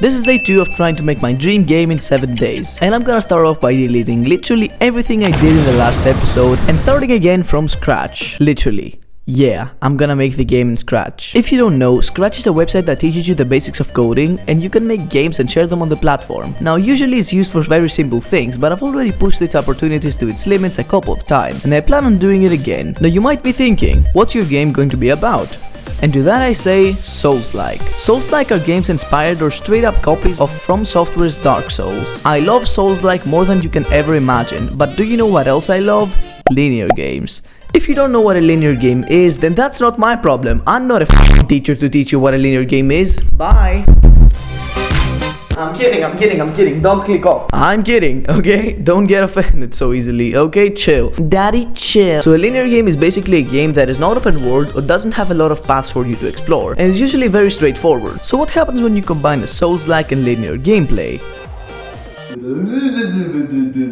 This is day 2 of trying to make my dream game in 7 days, and I'm gonna start off by deleting literally everything I did in the last episode and starting again from scratch, literally. Yeah, I'm gonna make the game in Scratch. If you don't know, Scratch is a website that teaches you the basics of coding and you can make games and share them on the platform. Now usually it's used for very simple things, but I've already pushed its opportunities to its limits a couple of times and I plan on doing it again. Now you might be thinking, what's your game going to be about? And to that I say, Souls-like. Souls-like are games inspired or straight up copies of From Software's Dark Souls. I love Souls-like more than you can ever imagine, but do you know what else I love? Linear games. If you don't know what a linear game is, then that's not my problem. I'm not a teacher to teach you what a linear game is. Bye. I'm kidding, don't click off. I'm kidding, okay? Don't get offended so easily, okay? Chill. Daddy, chill. So a linear game is basically a game that is not open world or doesn't have a lot of paths for you to explore, and is usually very straightforward. So what happens when you combine a Souls-like and linear gameplay?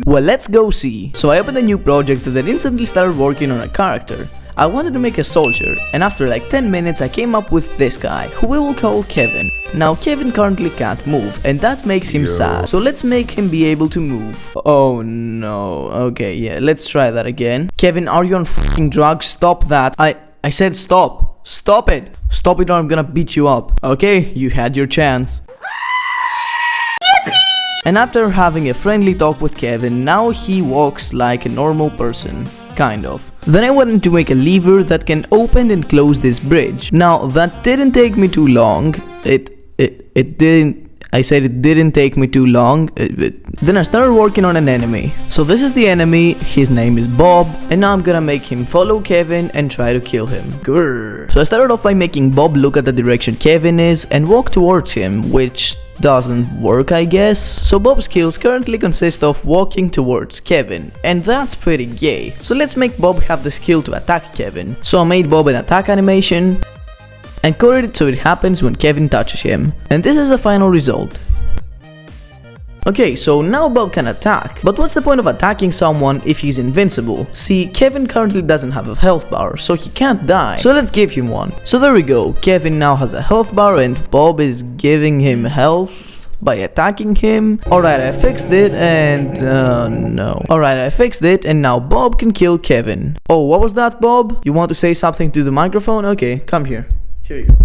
Well, let's go see. So I opened a new project and then instantly started working on a character. I wanted to make a soldier, and after like 10 minutes I came up with this guy, who we will call Kevin. Now Kevin currently can't move, and that makes him sad, so let's make him be able to move. Oh no, okay, yeah, let's try that again. Kevin, are you on f***ing drugs? Stop that. I said stop. Stop it. Stop it or I'm gonna beat you up. Okay, you had your chance. And after having a friendly talk with Kevin, now he walks like a normal person. Kind of. Then I wanted to make a lever that can open and close this bridge. Now that didn't take me too long. It didn't take me too long. Then I started working on an enemy. So this is the enemy, his name is Bob, and now I'm gonna make him follow Kevin and try to kill him. Grrr. So I started off by making Bob look at the direction Kevin is and walk towards him, which doesn't work, I guess. So Bob's skills currently consist of walking towards Kevin, and that's pretty gay. So let's make Bob have the skill to attack Kevin. So I made Bob an attack animation and coded it so it happens when Kevin touches him. And this is the final result. Okay, so now Bob can attack, but what's the point of attacking someone if he's invincible? See, Kevin currently doesn't have a health bar, so he can't die. So let's give him one. So there we go, Kevin now has a health bar and Bob is giving him health by attacking him. Alright, I fixed it and no. Alright, I fixed it and now Bob can kill Kevin. Oh, what was that, Bob? You want to say something to the microphone? Okay, come here. Here you go.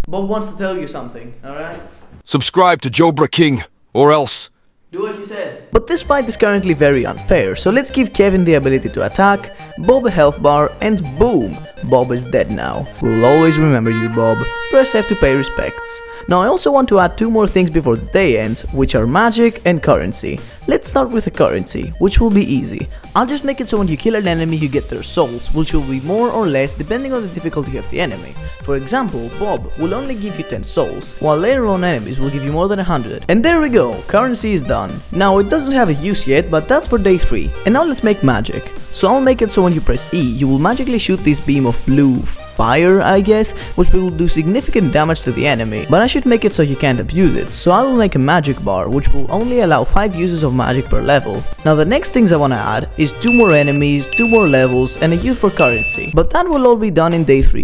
Bob wants to tell you something, alright? Subscribe to Jobra King, or else. Do what he says. But this fight is currently very unfair, so let's give Kevin the ability to attack, Bob a health bar, and boom! Bob is dead now. We'll always remember you, Bob. Press F to pay respects. Now I also want to add 2 more things before the day ends, which are magic and currency. Let's start with the currency, which will be easy. I'll just make it so when you kill an enemy you get their souls, which will be more or less depending on the difficulty of the enemy. For example, Bob will only give you 10 souls, while later on enemies will give you more than 100. And there we go, currency is done. Now it doesn't have a use yet, but that's for day 3. And now let's make magic. So I'll make it so when you press E, you will magically shoot this beam of blue fire, I guess, which will do significant damage to the enemy, but I should make it so you can't abuse it, so I will make a magic bar which will only allow 5 uses of magic per level. Now the next things I wanna add is 2 more enemies, 2 more levels, and a use for currency, but that will all be done in day 3.